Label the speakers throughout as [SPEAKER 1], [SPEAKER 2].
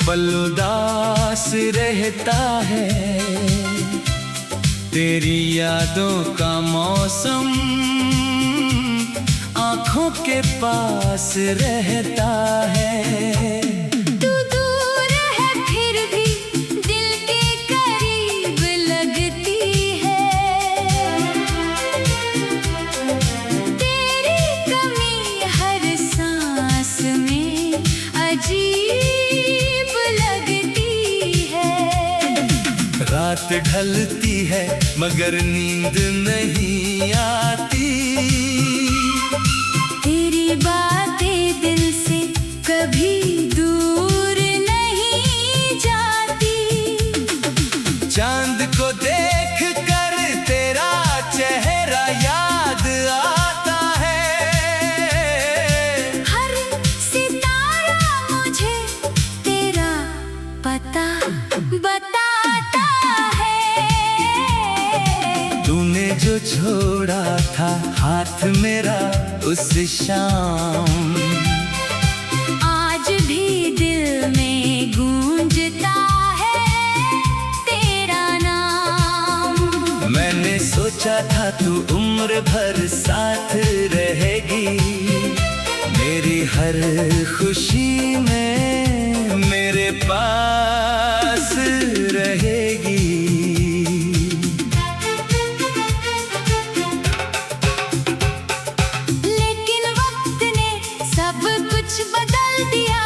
[SPEAKER 1] पल उदास रहता है, तेरी यादों का मौसम आँखों के पास रहता है।
[SPEAKER 2] तू दूर है फिर भी दिल के करीब लगती है, तेरी कमी हर सांस में अजीब लगती है।
[SPEAKER 1] रात ढलती है मगर नींद नहीं आती,
[SPEAKER 2] तेरी बातें दिल से कभी दूर नहीं जाती।
[SPEAKER 1] चांद को देख कर तेरा चेहरा याद आता है,
[SPEAKER 2] हर सितारा मुझे तेरा पता बताता है।
[SPEAKER 1] तूने जो छोड़ा था हाथ मेरा उस शाम,
[SPEAKER 2] आज भी दिल में गूंजता है तेरा नाम।
[SPEAKER 1] मैंने सोचा था तू उम्र भर साथ रहेगी, मेरी हर खुशी में मेरे पास रहेगी।
[SPEAKER 2] लेकिन वक्त ने सब कुछ बदल दिया,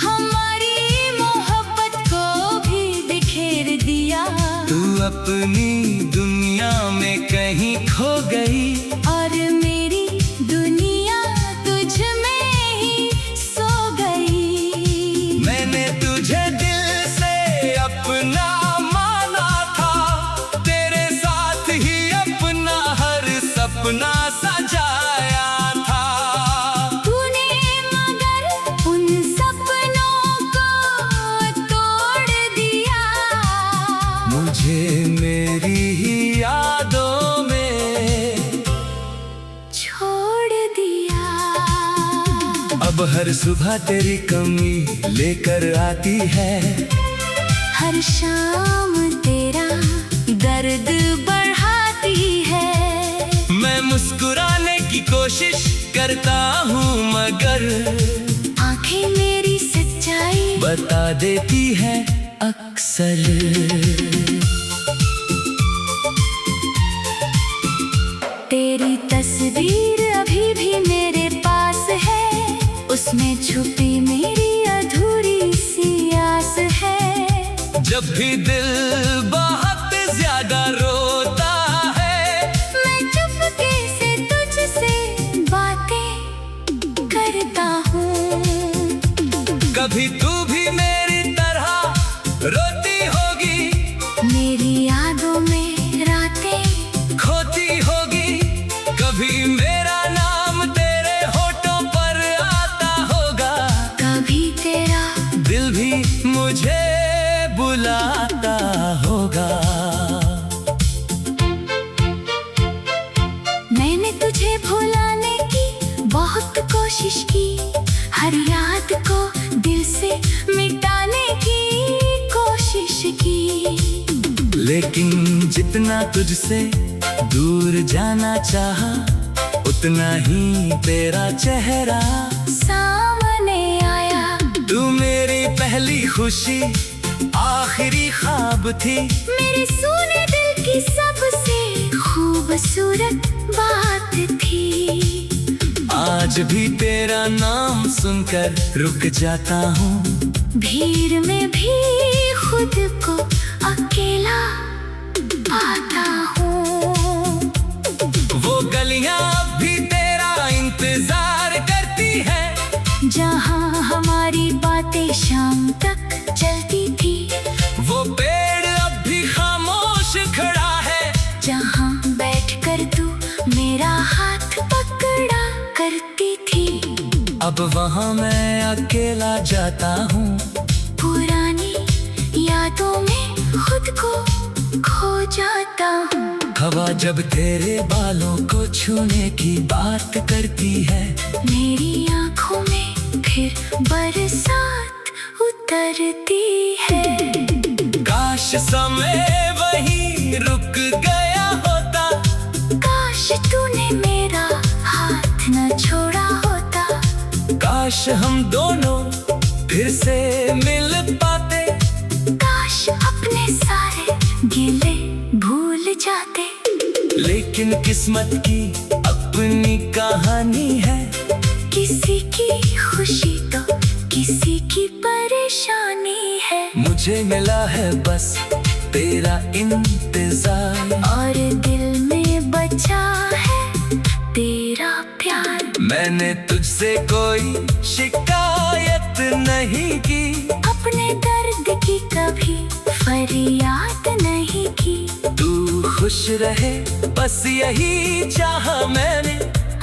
[SPEAKER 2] हमारी मोहब्बत को भी बिखेर दिया।
[SPEAKER 1] तू अपनी दुनिया में कहीं खो गई,
[SPEAKER 2] और मेरी दुनिया तुझ में ही सो गई।
[SPEAKER 1] मैंने तुझे दिल से अपना माना था, तेरे साथ ही अपना हर सपना सजाया था।
[SPEAKER 2] तूने मगर उन सपनों को तोड़ दिया,
[SPEAKER 1] मुझे मेरी ही यादों में
[SPEAKER 2] छोड़ दिया।
[SPEAKER 1] अब हर सुबह तेरी कमी लेकर आती है,
[SPEAKER 2] हर शाम तेरा दर्द बढ़ाती है।
[SPEAKER 1] मैं मुस्कुराने की कोशिश करता हूँ मगर
[SPEAKER 2] आंखें मेरी सच्चाई
[SPEAKER 1] बता देती है अक्सर।
[SPEAKER 2] तेरी तस्वीर अभी भी मेरे पास है, उसमें छुपी मेरी अधूरी सी आस है।
[SPEAKER 1] जब भी दिल बहुत ज्यादा रोता है,
[SPEAKER 2] मैं चुपके से तुझसे बातें करता हूँ।
[SPEAKER 1] कभी तू भी मेरी तरह रोती होगी,
[SPEAKER 2] मेरी यादों में रातें
[SPEAKER 1] खोती होगी। कभी मेरा नाम तेरे होठों पर आता होगा,
[SPEAKER 2] कभी तेरा
[SPEAKER 1] दिल भी मुझे बुलाता होगा।
[SPEAKER 2] मैंने तुझे भुलाने की बहुत कोशिश की, हर याद को दिल से मिटाने की कोशिश की।
[SPEAKER 1] लेकिन जितना तुझसे दूर जाना चाहा, उतना ही तेरा चेहरा
[SPEAKER 2] सामने आया।
[SPEAKER 1] तू मेरी पहली खुशी आखिरी ख्वाब थी,
[SPEAKER 2] मेरे सूने दिल की सबसे खूबसूरत बात थी।
[SPEAKER 1] आज भी तेरा नाम सुनकर रुक जाता हूँ,
[SPEAKER 2] भीड़ में भी खुद को अकेला पाता हूँ।
[SPEAKER 1] वो गलियां भी तेरा इंतजार करती है,
[SPEAKER 2] जहाँ हमारी बातें शाम तक चलती थी।
[SPEAKER 1] वो पेड़ अब भी खामोश खड़ा है,
[SPEAKER 2] जहाँ बैठकर तू मेरा हाथ पकड़ा करती थी।
[SPEAKER 1] अब वहाँ मैं अकेला जाता हूँ,
[SPEAKER 2] पुरानी यादों में खुद को खो जाता हूँ।
[SPEAKER 1] हवा जब तेरे बालों को छूने की बात करती है,
[SPEAKER 2] मेरी आँखों में फिर बरसात उतरती है।
[SPEAKER 1] काश समय वहीं रुक गया होता,
[SPEAKER 2] काश तूने मेरा हाथ न छोड़ा होता।
[SPEAKER 1] काश हम दोनों फिर से मिल पाते,
[SPEAKER 2] काश अपने सारे गिले भूल जाते।
[SPEAKER 1] लेकिन किस्मत की अपनी कहानी है,
[SPEAKER 2] किसी की खुशी तो किसी की परेशानी है।
[SPEAKER 1] मुझे मिला है बस तेरा इंतजार,
[SPEAKER 2] और दिल में बचा है तेरा प्यार।
[SPEAKER 1] मैंने तुझसे कोई शिकायत नहीं की,
[SPEAKER 2] अपने दर्द की कभी फरियाद नहीं की।
[SPEAKER 1] तू खुश रहे बस यही चाहा मैंने,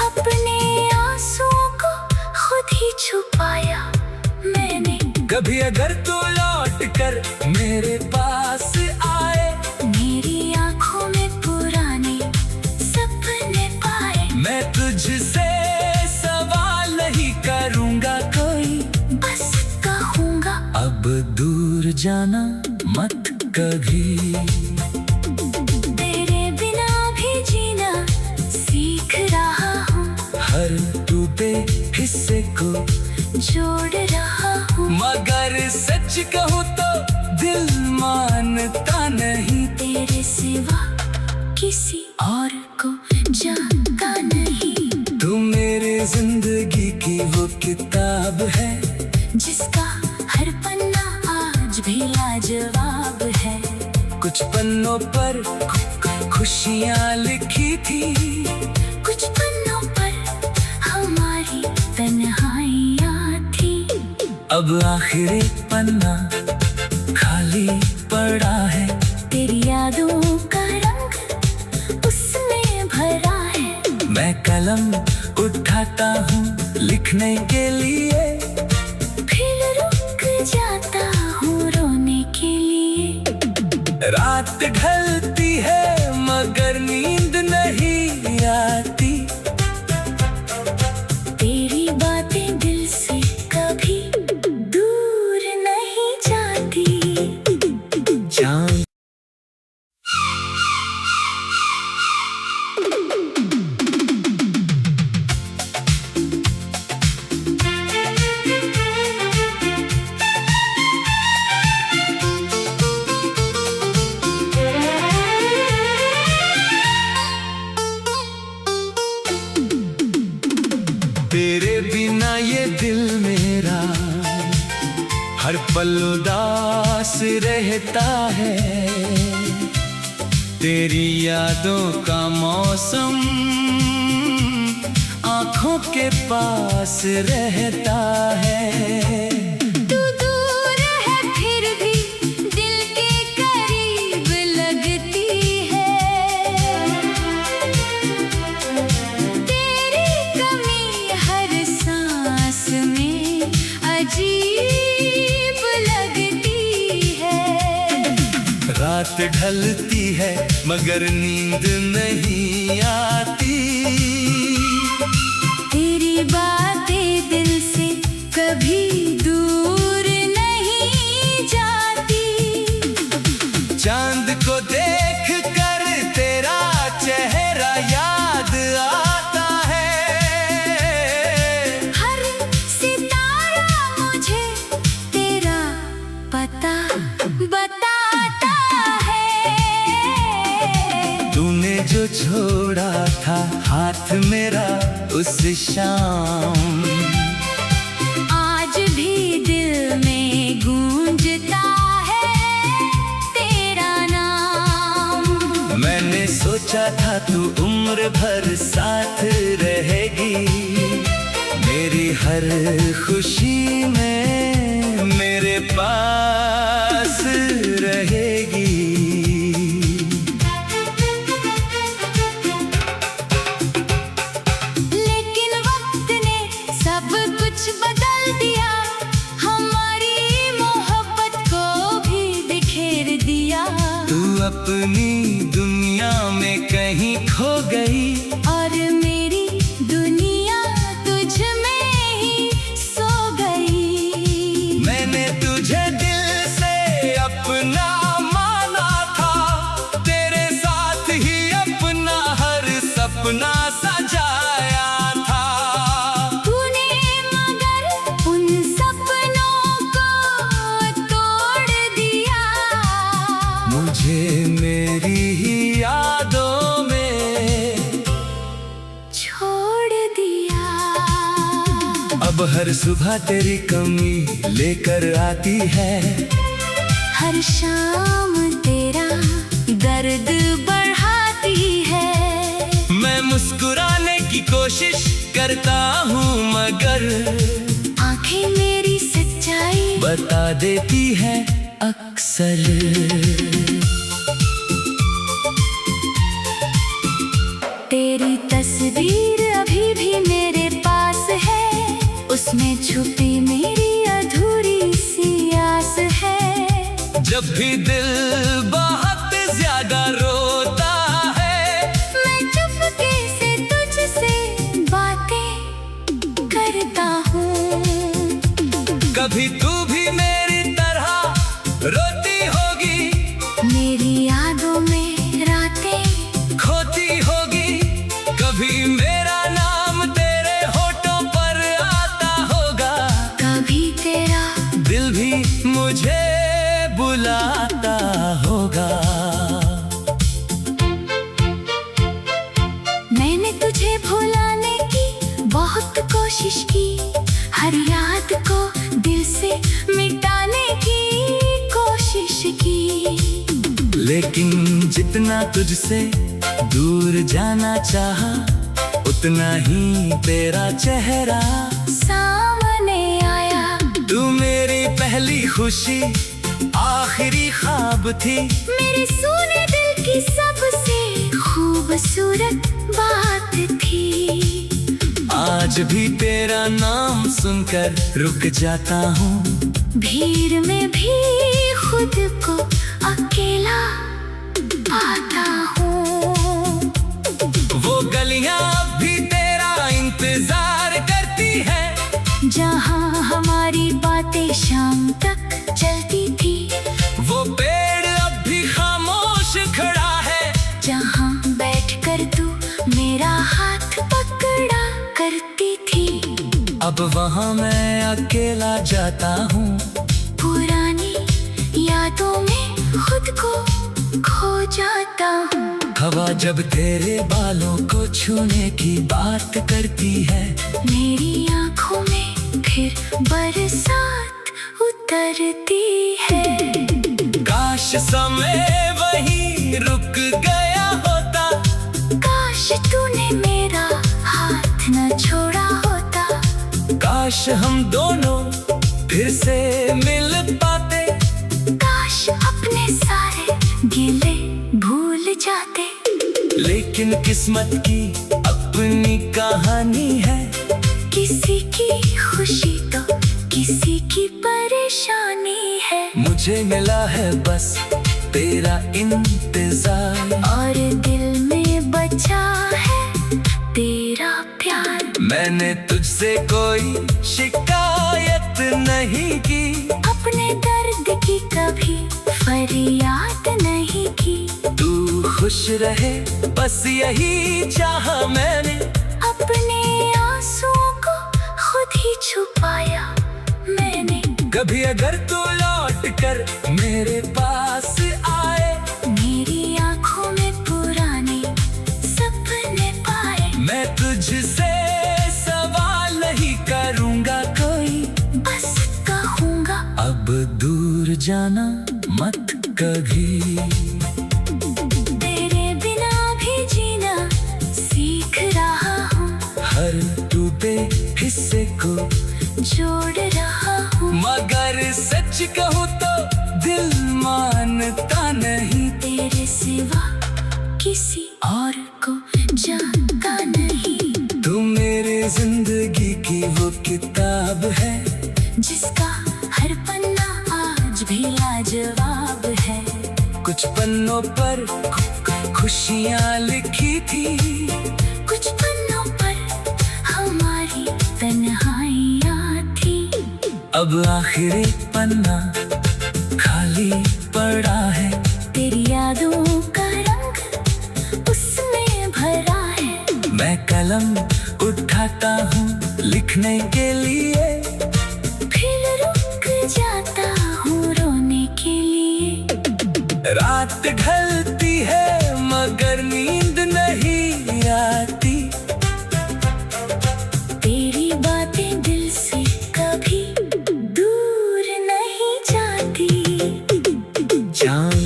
[SPEAKER 2] अपने आंसुओं को खुद ही छुपाया मैंने।
[SPEAKER 1] कभी अगर तू लौट कर मेरे पास आए,
[SPEAKER 2] मेरी आंखों में पुराने सपने पाए।
[SPEAKER 1] मैं तुझसे सवाल नहीं करूंगा कोई,
[SPEAKER 2] बस कहूँगा
[SPEAKER 1] अब दूर जाना मत कभी।
[SPEAKER 2] तेरे बिना भी जीना सीख रहा हूँ,
[SPEAKER 1] हर टूटे हिस्से को
[SPEAKER 2] जोड़ रहा हूँ।
[SPEAKER 1] मगर सच कहूँ तो दिल मानता नहीं,
[SPEAKER 2] तेरे सिवा किसी और को जानता नहीं।
[SPEAKER 1] तू मेरे जिंदगी की वो किताब है,
[SPEAKER 2] जिसका हर पन्ना आज भी लाजवाब है।
[SPEAKER 1] कुछ पन्नों पर खुशियाँ लिखी थी,
[SPEAKER 2] कुछ पन्नों पर हमारी तन्हाइयाँ थी।
[SPEAKER 1] अब आखिरी पन्ना खाली पड़ा है,
[SPEAKER 2] तेरी यादों का रंग उसमें भरा है।
[SPEAKER 1] मैं कलम उठाता हूँ लिखने के लिए,
[SPEAKER 2] फिर रुक जाता हूँ रोने के लिए।
[SPEAKER 1] रात ढलती है मगर नींद नहीं आती,
[SPEAKER 2] तेरी बातें दिल से कभी दूर नहीं जाती।
[SPEAKER 1] चांद तेरे बिना ये दिल मेरा हर पल उदास रहता है, तेरी यादों का मौसम आँखों के पास रहता है।
[SPEAKER 2] तू दूर है फिर भी दिल के करीब लगती है। तेरी कमी हर सांस में अजीब लगती है।
[SPEAKER 1] रात ढलती है मगर नींद नहीं आती,
[SPEAKER 2] तेरी बातें दिल से कभी दूर नहीं जाती।
[SPEAKER 1] चांद को देख कर तेरा चेहरा याद आता है,
[SPEAKER 2] हर सितारा मुझे तेरा पता बताता है।
[SPEAKER 1] तूने जो छोड़ा था हाथ मेरा उस शाम,
[SPEAKER 2] आज भी दिल में गूंजता है तेरा नाम।
[SPEAKER 1] मैंने सोचा था तू उम्र भर साथ रहेगी, मेरी हर खुशी में मेरे पास रहेगी।
[SPEAKER 2] लेकिन वक्त ने सब कुछ बदल दिया, हमारी मोहब्बत को भी बिखेर दिया।
[SPEAKER 1] तू अपनी दुनिया में कहीं खो गई,
[SPEAKER 2] और मेरी दुनिया तुझ में ही सो गई।
[SPEAKER 1] मैंने तुझे मेरी ही यादों में
[SPEAKER 2] छोड़ दिया।
[SPEAKER 1] अब हर सुबह तेरी कमी लेकर आती है,
[SPEAKER 2] हर शाम तेरा दर्द बढ़ाती है।
[SPEAKER 1] मैं मुस्कुराने की कोशिश करता हूँ मगर
[SPEAKER 2] आंखें मेरी सच्चाई
[SPEAKER 1] बता देती है अक्सर।
[SPEAKER 2] तेरी तस्वीर अभी भी मेरे पास है, उसमें छुपी मेरी अधूरी सी आस है।
[SPEAKER 1] जब भी दिल बहुत ज्यादा रोता है,
[SPEAKER 2] मैं चुपके से तुझसे बातें करता हूँ।
[SPEAKER 1] कभी तू भी मेरी तरह रोती होगी,
[SPEAKER 2] मेरी यादों में रातें
[SPEAKER 1] खोती होगी। कभी मेरा नाम तेरे होठों पर आता होगा,
[SPEAKER 2] कभी तेरा
[SPEAKER 1] दिल भी मुझे बुलाता होगा।
[SPEAKER 2] मैंने तुझे भुलाने की बहुत कोशिश की, हर याद को दिल से मिटाने की कोशिश की।
[SPEAKER 1] लेकिन जितना तुझसे दूर जाना चाहा, उतना ही तेरा चेहरा
[SPEAKER 2] सामने आया।
[SPEAKER 1] तू मेरी पहली खुशी, आखिरी ख्वाब थी,
[SPEAKER 2] मेरे सोने दिल की सबसे खूबसूरत बात थी।
[SPEAKER 1] आज भी तेरा नाम सुनकर रुक जाता हूँ,
[SPEAKER 2] भीड़ में भी खुद को अकेला पाता हूँ।
[SPEAKER 1] वो गलियां भी तेरा इंतजार करती हैं,
[SPEAKER 2] जहाँ हमारी बातें शाम तक चलती थी।
[SPEAKER 1] वो पेड़ अब भी खामोश खड़ा है,
[SPEAKER 2] जहाँ बैठकर तू मेरा हाथ पकड़ा करती थी।
[SPEAKER 1] अब वहाँ मैं अकेला जाता हूँ,
[SPEAKER 2] पुरानी यादों में खुद को खो जाता हूँ।
[SPEAKER 1] हवा जब तेरे बालों को छूने की बात करती है,
[SPEAKER 2] मेरी आंखों में फिर बरसात उतरती है।
[SPEAKER 1] काश समय वहीं रुक गया होता,
[SPEAKER 2] काश तूने मेरा हाथ न छोड़ा होता।
[SPEAKER 1] काश हम दोनों फिर से मिल पाते,
[SPEAKER 2] काश अपने सारे गिले भूल जाते।
[SPEAKER 1] लेकिन किस्मत की अपनी कहानी है,
[SPEAKER 2] किसी की खुशी तो किसी की परेशानी है।
[SPEAKER 1] मुझे मिला है बस तेरा इंतजार,
[SPEAKER 2] और दिल में बचा है तेरा प्यार।
[SPEAKER 1] मैंने तुझसे कोई शिकायत नहीं की,
[SPEAKER 2] अपने दर्द की कभी फरियाद नहीं की।
[SPEAKER 1] तू खुश रहे बस यही चाहा मैंने,
[SPEAKER 2] अपने आंसुओं को खुद ही छुपाया मैंने।
[SPEAKER 1] कभी अगर तू लौट कर मेरे पास आए,
[SPEAKER 2] मेरी आंखों में पुराने सपने पाए।
[SPEAKER 1] मैं तुझसे सवाल नहीं करूँगा कोई,
[SPEAKER 2] बस कहूँगा
[SPEAKER 1] अब दूर जाना मत कभी।
[SPEAKER 2] तेरे बिना भी जीना सीख रहा हूँ,
[SPEAKER 1] हर टूटे हिस्से को
[SPEAKER 2] जोड़ रहा हूँ।
[SPEAKER 1] मगर सच कहूँ तो दिल मानता नहीं,
[SPEAKER 2] तेरे सिवा किसी और को जानता नहीं।
[SPEAKER 1] तू मेरे जिंदगी की वो किताब है,
[SPEAKER 2] जिसका हर पन्ना आज भी लाजवाब है।
[SPEAKER 1] कुछ पन्नों पर खुशियाँ लिखी थी,
[SPEAKER 2] कुछ पन्नों पर हमारी तन्हाइयाँ थी।
[SPEAKER 1] अब आखिरी पन्ना खाली पड़ा है,
[SPEAKER 2] तेरी यादों का रंग उसमें भरा है।
[SPEAKER 1] मैं कलम उठाता हूँ लिखने के लिए,
[SPEAKER 2] फिर रुक जाता हूँ रोने के लिए।
[SPEAKER 1] रात ढलती है मगर नींद नहीं आती।
[SPEAKER 2] तेरी बातें दिल से कभी दूर नहीं जाती।
[SPEAKER 1] चांद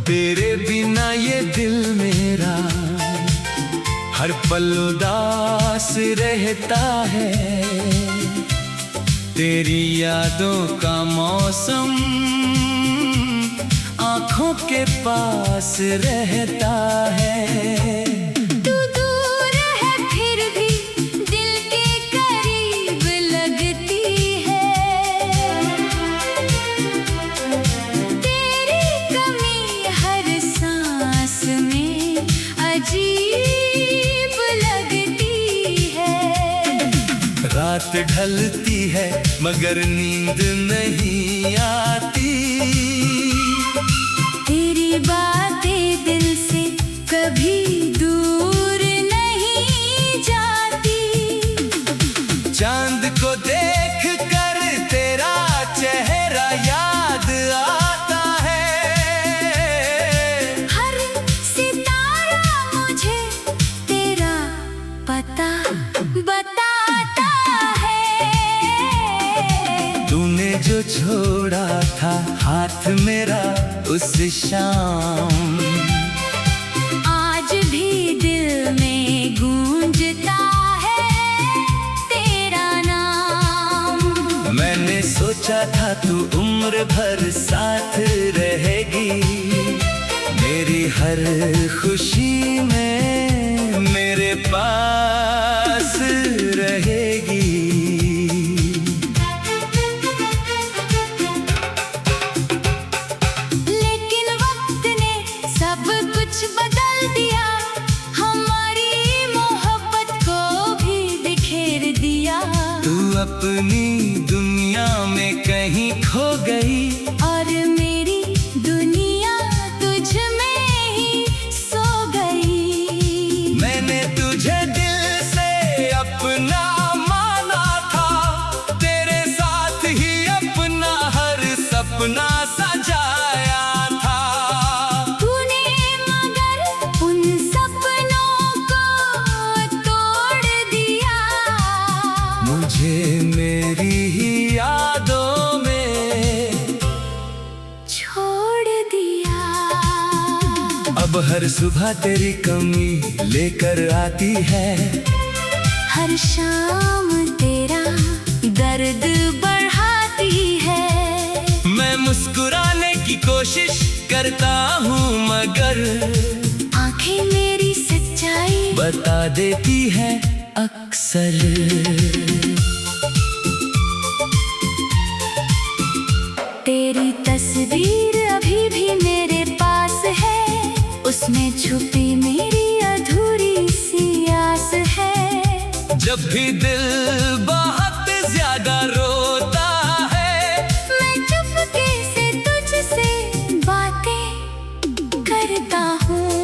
[SPEAKER 1] तेरे बिना ये दिल मेरा हर पल उदास रहता है। तेरी यादों का मौसम आँखों के पास रहता है।
[SPEAKER 2] तू दूर है फिर भी दिल के करीब लगती है। तेरी कमी हर सांस में अजीब लगती है।
[SPEAKER 1] रात ढलती है मगर नींद नहीं आती।
[SPEAKER 2] तेरी बातें दिल से कभी दूर नहीं जाती।
[SPEAKER 1] चांद को देख कर तेरा चेहरा याद आता है।
[SPEAKER 2] हर सितारा मुझे तेरा पता बताता है।
[SPEAKER 1] तूने जो छोड़ा था हाथ मेरा उस शाम,
[SPEAKER 2] आज भी दिल में गूंजता है तेरा नाम।
[SPEAKER 1] मैंने सोचा था तू उम्र भर साथ रहेगी। मेरी हर खुशी में मेरे पास रहेगी।
[SPEAKER 2] लेकिन वक्त ने सब कुछ बदल दिया। हमारी मोहब्बत को भी बिखेर दिया।
[SPEAKER 1] तू अपनी दुनिया में कहीं खो गई
[SPEAKER 2] और मेरी दुनिया तुझ में ही सो गई।
[SPEAKER 1] मैंने तुझे दिल से अपना माना था। तेरे साथ ही अपना हर सपना सजाया था।
[SPEAKER 2] तूने मगर उन सपनों को तोड़ दिया।
[SPEAKER 1] मुझे मेरी ही यादों में
[SPEAKER 2] छोड़ दिया।
[SPEAKER 1] अब हर सुबह तेरी कमी लेकर आती है।
[SPEAKER 2] हर शाम तेरा दर्द बढ़ाती है।
[SPEAKER 1] मैं मुस्कुराने की कोशिश करता हूँ मगर
[SPEAKER 2] आंखें मेरी सच्चाई
[SPEAKER 1] बता देती है अक्सर।
[SPEAKER 2] तेरी तस्वीर अभी भी मेरे पास है। उसमें छुपी मेरी अधूरी सी आस है।
[SPEAKER 1] जब भी दिल बहुत ज्यादा रोता है,
[SPEAKER 2] मैं चुपके से तुझसे बातें करता हूँ।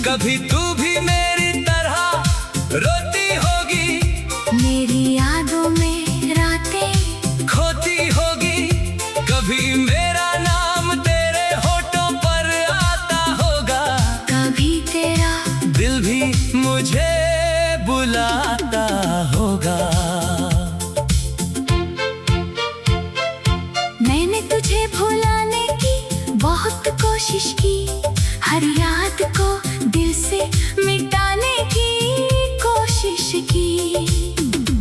[SPEAKER 1] कभी तू भी मेरी तरह रोती होगी।
[SPEAKER 2] मेरी यादों में रातें
[SPEAKER 1] खोती होगी। कभी मेरा नाम तेरे होठों पर आता होगा।
[SPEAKER 2] कभी तेरा
[SPEAKER 1] दिल भी मुझे बुलाता होगा।
[SPEAKER 2] मैंने तुझे भुलाने की बहुत कोशिश की। हर याद को दिल से मिटाने की कोशिश की।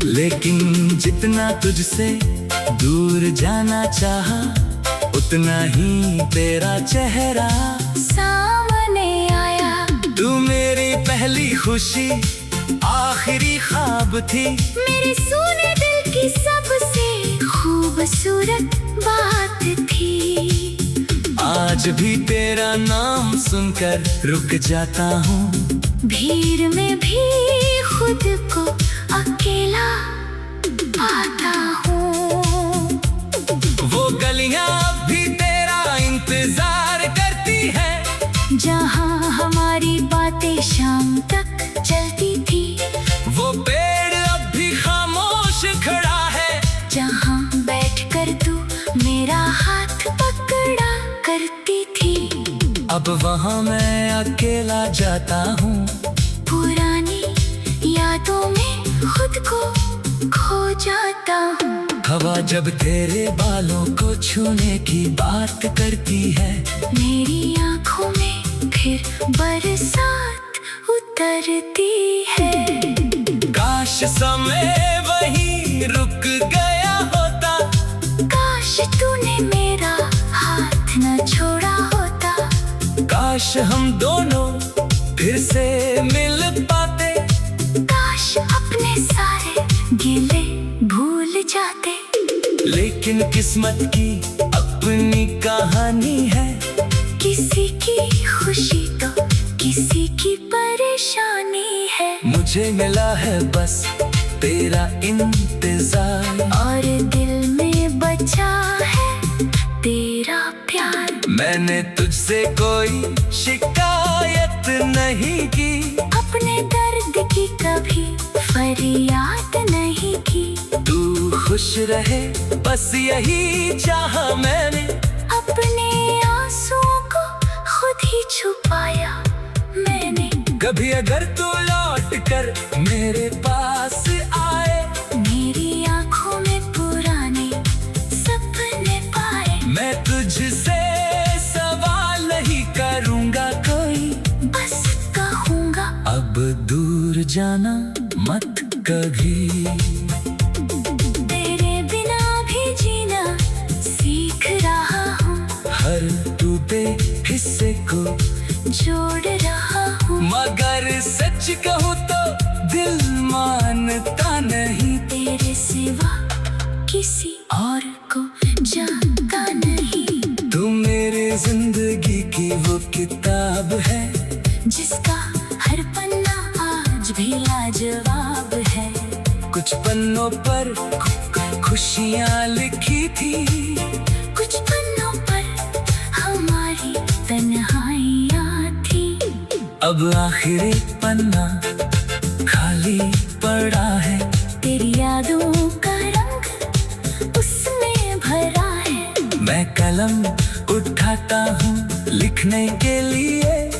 [SPEAKER 1] लेकिन जितना तुझसे दूर जाना चाहा, उतना ही तेरा चेहरा
[SPEAKER 2] सामने आया।
[SPEAKER 1] तू मेरी पहली खुशी आखिरी ख्वाब थी।
[SPEAKER 2] मेरे सोने दिल की सबसे खूबसूरत बात थी।
[SPEAKER 1] आज भी तेरा नाम सुनकर रुक जाता हूँ।
[SPEAKER 2] भीड़ में भी खुद को अकेला भुला पाता हूँ।
[SPEAKER 1] वो गलियां भी तेरा इंतजार करती है,
[SPEAKER 2] जहाँ हमारी बातें शाम तक चलती थी।
[SPEAKER 1] वो पेड़ अब भी खामोश खड़ा है,
[SPEAKER 2] जहाँ बैठकर तू मेरा हाथ पकड़ा करती थी।
[SPEAKER 1] अब वहाँ मैं अकेला जाता हूँ,
[SPEAKER 2] पुरानी यादों में खुद को खो जाता हूँ।
[SPEAKER 1] हवा जब तेरे बालों को छूने की बात करती है,
[SPEAKER 2] मेरी आँखों में फिर बरसात उतरती है।
[SPEAKER 1] काश समय वहीं रुक गया होता,
[SPEAKER 2] काश तूने मेरा हाथ न छोड़ा होता।
[SPEAKER 1] काश हम दोनों फिर से मिल पाते,
[SPEAKER 2] काश अपने सारे गिले भूल जाते।
[SPEAKER 1] लेकिन किस्मत की अपनी कहानी है,
[SPEAKER 2] किसी की खुशी तो किसी की परेशानी है।
[SPEAKER 1] मुझे मिला है बस तेरा इंतजार,
[SPEAKER 2] और दिल में बचा है तेरा प्यार।
[SPEAKER 1] मैंने तुझसे कोई शिकायत नहीं की,
[SPEAKER 2] अपने दर्द की कभी फरियाद नहीं की।
[SPEAKER 1] तू खुश रहे बस यही चाहा मैंने,
[SPEAKER 2] अपने आंसुओं को खुद ही छुपाया मैंने।
[SPEAKER 1] कभी अगर तू लौट कर मेरे पास आए,
[SPEAKER 2] मेरी आंखों में पुराने सपने पाए।
[SPEAKER 1] मैं तुझसे सवाल नहीं करूँगा कोई,
[SPEAKER 2] बस कहूँगा
[SPEAKER 1] अब दूर जाना मत कभी।
[SPEAKER 2] तेरे बिना भी जीना सीख रहा हूँ,
[SPEAKER 1] हर टूटे हिस्से को
[SPEAKER 2] जोड़ रहा हूँ।
[SPEAKER 1] मगर सच कहूँ तो दिल मानता नहीं,
[SPEAKER 2] तेरे सिवा किसी और को जानता नहीं।
[SPEAKER 1] तू मेरे जिंदगी की वो किताब है,
[SPEAKER 2] जिसका हर पन्ना आज भी लाजवाब है।
[SPEAKER 1] कुछ पन्नों पर खुशियाँ लिखी थी,
[SPEAKER 2] कुछ पन्नों पर हमारी तन्हाइयाँ थी।
[SPEAKER 1] अब आखिरी पन्ना खाली पड़ा है,
[SPEAKER 2] तेरी यादों का रंग उसमें भरा है।
[SPEAKER 1] मैं कलम उठाता हूँ लिखने के लिए,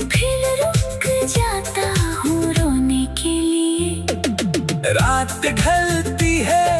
[SPEAKER 2] फिर रुक जाता हूँ रोने के लिए।
[SPEAKER 1] रात ढलती है